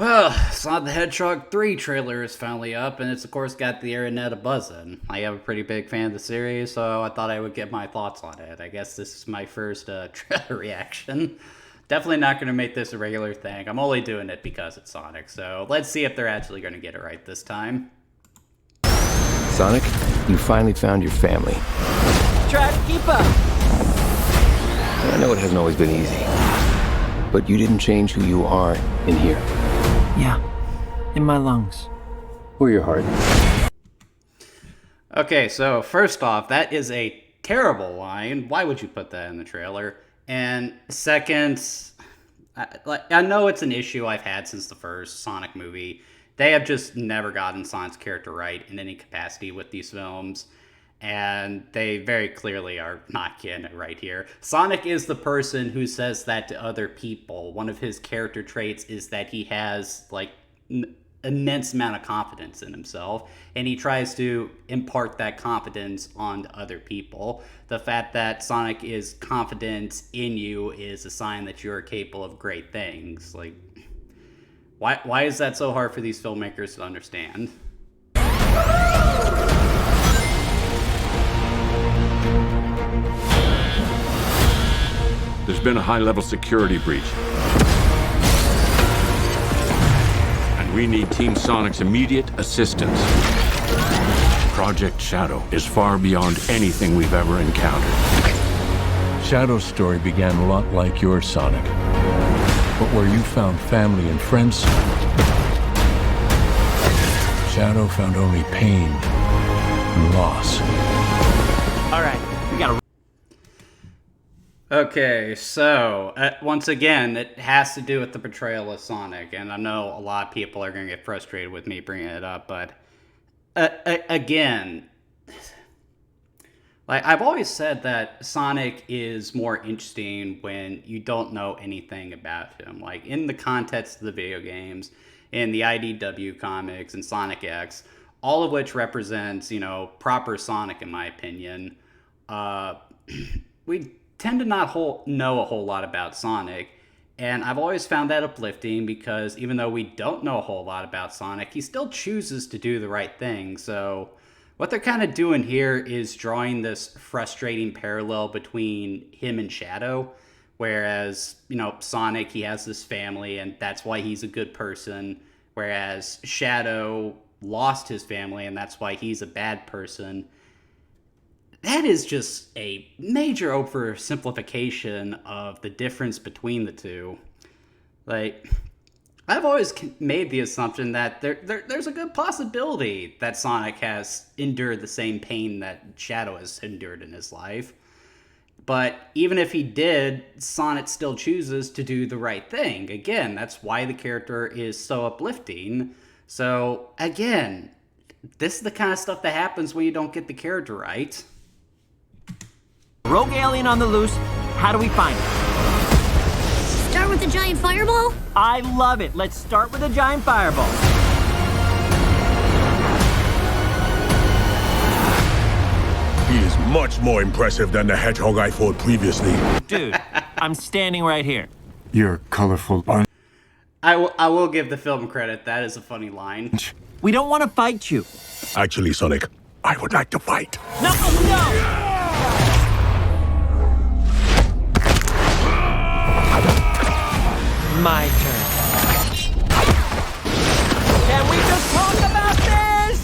Well, Sonic the Hedgehog 3 trailer is finally up, and it's of course got the internet a-buzzing. I am a pretty big fan of the series, so I thought I would get my thoughts on it. I guess this is my first trailer reaction. Definitely not going to make this a regular thing. I'm only doing it because it's Sonic, so let's see if they're actually going to get it right this time. Sonic, you finally found your family. Try to keep up. I know it hasn't always been easy, but you didn't change who you are in here. Yeah, in my lungs. Or your heart. Okay, so first off, that is a terrible line. Why would you put that in the trailer? And second, I know it's an issue I've had since the first Sonic movie. They have just never gotten Sonic's character right in any capacity with these films. And they very clearly are not getting it right here. Sonic is the person who says that to other people. One of his character traits is that he has, like, immense amount of confidence in himself, and he tries to impart that confidence onto other people. The fact that Sonic is confident in you is a sign that you are capable of great things. Like, why is that so hard for these filmmakers to understand? There's been a high-level security breach. And we need Team Sonic's immediate assistance. Project Shadow is far beyond anything we've ever encountered. Shadow's story began a lot like yours, Sonic. But where you found family and friends, Shadow found only pain and loss. All right, we gotta. Okay, so once again, it has to do with the portrayal of Sonic, and I know a lot of people are going to get frustrated with me bringing it up, but again, like I've always said that Sonic is more interesting when you don't know anything about him. Like in the context of the video games, in the IDW comics, and Sonic X, all of which represents, proper Sonic in my opinion. We tend to not know a whole lot about Sonic, and I've always found that uplifting because even though we don't know a whole lot about Sonic, he still chooses to do the right thing. So what they're kind of doing here is drawing this frustrating parallel between him and Shadow, whereas, Sonic, he has this family and that's why he's a good person, whereas Shadow lost his family and that's why he's a bad person. That is just a major oversimplification of the difference between the two. Like, I've always made the assumption that there's a good possibility that Sonic has endured the same pain that Shadow has endured in his life. But even if he did, Sonic still chooses to do the right thing. Again, that's why the character is so uplifting. So, again, this is the kind of stuff that happens when you don't get the character right. Rogue alien on the loose. How do we find it? Start with the giant fireball? I love it. Let's start with a giant fireball. He is much more impressive than the Hedgehog I fought previously. Dude, I'm standing right here. You're colorful. I will give the film credit. That is a funny line. We don't want to fight you. Actually, Sonic, I would like to fight. No, no! My turn. Can we just talk about this?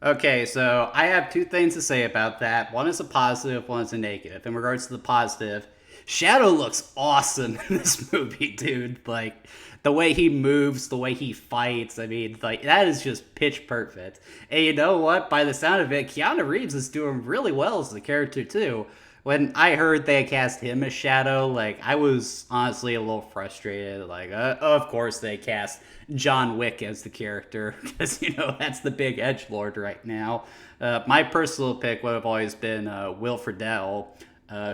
Okay, so I have two things to say about that. One is a positive, one is a negative. In regards to the positive, Shadow looks awesome in this movie, dude. Like, the way he moves, the way he fights, I mean, like, that is just pitch perfect. And you know what? By the sound of it, Keanu Reeves is doing really well as the character, too. When I heard they cast him as Shadow, like, I was honestly a little frustrated. Like, of course they cast John Wick as the character, because, that's the big edgelord right now. My personal pick would have always been Will Friedle,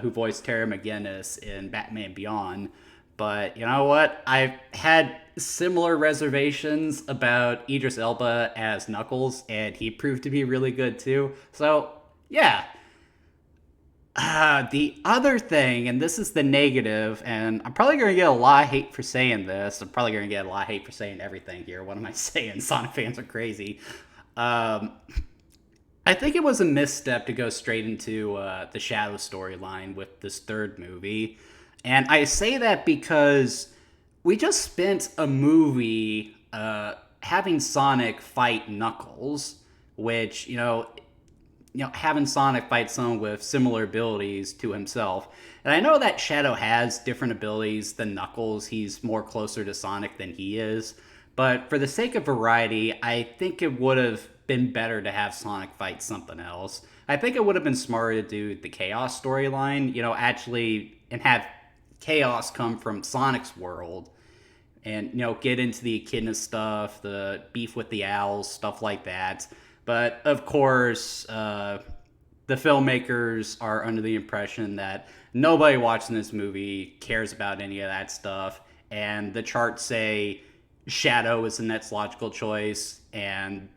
who voiced Terry McGinnis in Batman Beyond. But you know what? I've had similar reservations about Idris Elba as Knuckles, and he proved to be really good too. So, yeah. The other thing, and this is the negative, and I'm probably going to get a lot of hate for saying this. I'm probably going to get a lot of hate for saying everything here. What am I saying? Sonic fans are crazy. I think it was a misstep to go straight into the Shadow storyline with this third movie. And I say that because we just spent a movie having Sonic fight Knuckles, which, having Sonic fight someone with similar abilities to himself. And I know that Shadow has different abilities than Knuckles. He's more closer to Sonic than he is. But for the sake of variety, I think it would have been better to have Sonic fight something else. I think it would have been smarter to do the Chaos storyline, and have Chaos come from Sonic's world and, get into the Echidna stuff, the beef with the owls, stuff like that. But, of course, the filmmakers are under the impression that nobody watching this movie cares about any of that stuff, and the charts say Shadow is the next logical choice, and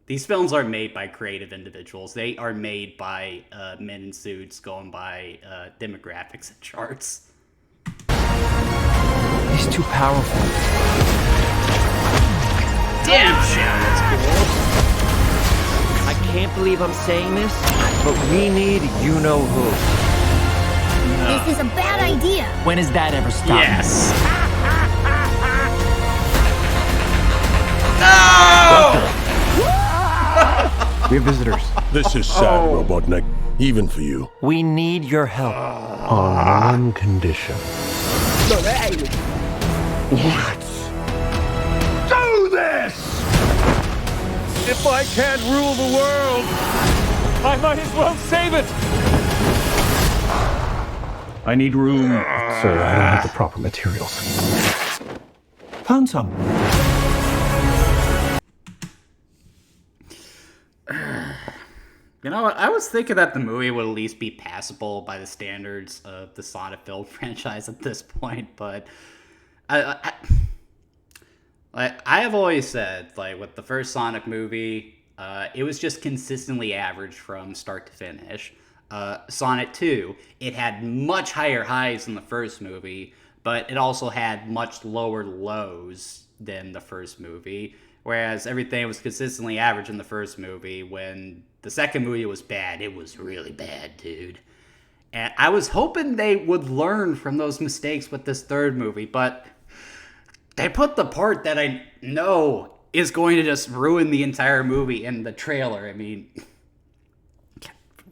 these films are made by creative individuals. They are made by men in suits going by demographics and charts. He's too powerful. Damn, Shadow's cool. I can't believe I'm saying this, but we need you-know-who. This is a bad idea. When has that ever stopped? Yes. No! We have visitors. This is sad, Robotnik. Even for you. We need your help. On one condition. Do this! If I can't rule the world, I might as well save it! I need room. Sir, I don't have the proper materials. Found some. You know what? I was thinking that the movie would at least be passable by the standards of the Sonic film franchise at this point, but I have always said, with the first Sonic movie, it was just consistently average from start to finish. Sonic 2, it had much higher highs than the first movie, but it also had much lower lows than the first movie. Whereas everything was consistently average in the first movie. When the second movie was bad, it was really bad, dude. And I was hoping they would learn from those mistakes with this third movie, but they put the part that I know is going to just ruin the entire movie in the trailer. I mean,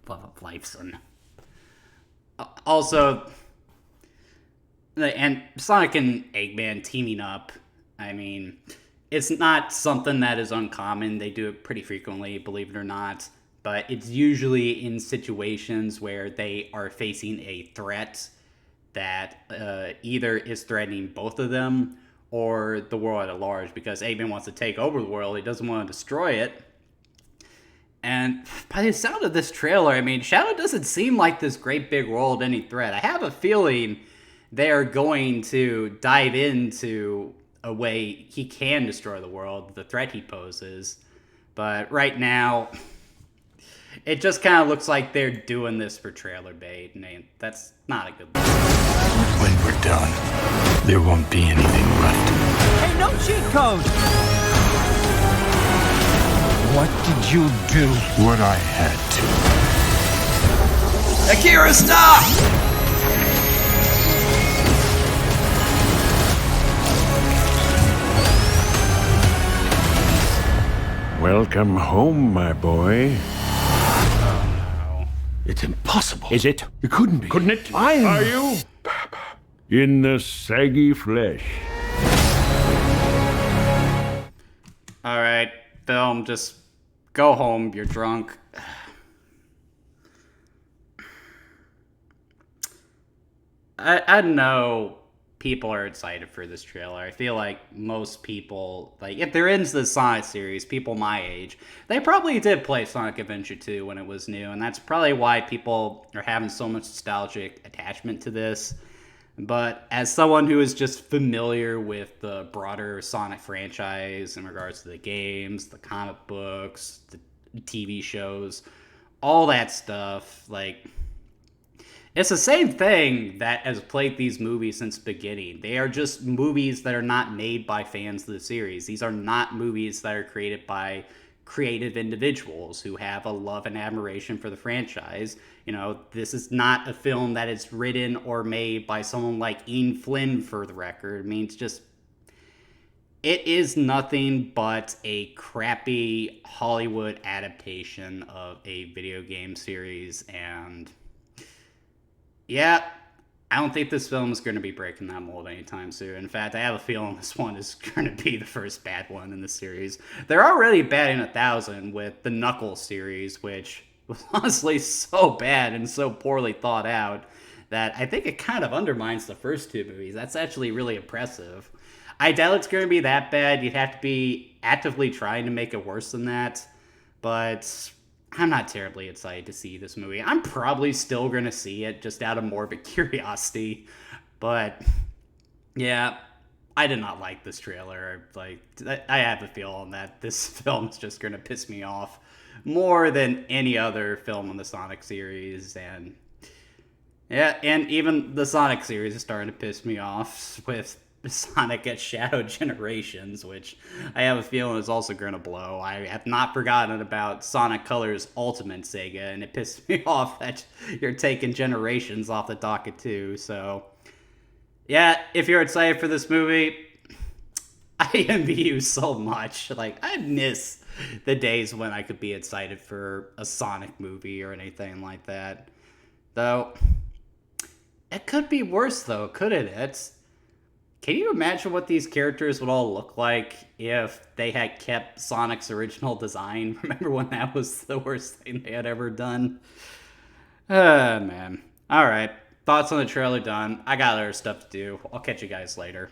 Lifeson. Also, and Sonic and Eggman teaming up, I mean, it's not something that is uncommon. They do it pretty frequently, believe it or not. But it's usually in situations where they are facing a threat that either is threatening both of them or the world at large. Because Eggman wants to take over the world. He doesn't want to destroy it. And by the sound of this trailer, I mean, Shadow doesn't seem like this great big world any threat. I have a feeling they're going to dive into a way he can destroy the world, the threat he poses. But right now, it just kind of looks like they're doing this for trailer bait, and that's not a good look. When we're done, there won't be anything left. Hey, no cheat code! What did you do? What I had to. Akira, stop! Welcome home, my boy. It's impossible. Is it? It couldn't be. Couldn't it? Are you? In the saggy flesh. Alright, film, just go home, you're drunk. I know people are excited for this trailer. I feel like most people, if they're into the Sonic series, people my age, they probably did play Sonic Adventure 2 when it was new, and that's probably why people are having so much nostalgic attachment to this. But as someone who is just familiar with the broader Sonic franchise in regards to the games, the comic books, the TV shows, all that stuff, It's the same thing that has played these movies since the beginning. They are just movies that are not made by fans of the series. These are not movies that are created by creative individuals who have a love and admiration for the franchise. You know, this is not a film that is written or made by someone like Ian Flynn, for the record. I mean, it is nothing but a crappy Hollywood adaptation of a video game series, and yeah, I don't think this film is going to be breaking that mold anytime soon. In fact, I have a feeling this one is going to be the first bad one in the series. They're already batting 1,000 with the Knuckles series, which was honestly so bad and so poorly thought out that I think it kind of undermines the first two movies. That's actually really impressive. I doubt it's going to be that bad. You'd have to be actively trying to make it worse than that. But I'm not terribly excited to see this movie. I'm probably still going to see it just out of morbid curiosity. But yeah, I did not like this trailer. Like, I have a feeling that this film is just going to piss me off more than any other film in the Sonic series. And yeah, and even the Sonic series is starting to piss me off with Sonic at Shadow Generations, which I have a feeling is also going to blow. I have not forgotten about Sonic Colors Ultimate Sega, and it pissed me off that you're taking Generations off the docket too. So yeah, if you're excited for this movie, I envy you so much. Like, I miss the days when I could be excited for a Sonic movie or anything like that. Though, it could be worse though, couldn't it? Can you imagine what these characters would all look like if they had kept Sonic's original design? Remember when that was the worst thing they had ever done? Man. Alright. Thoughts on the trailer done. I got other stuff to do. I'll catch you guys later.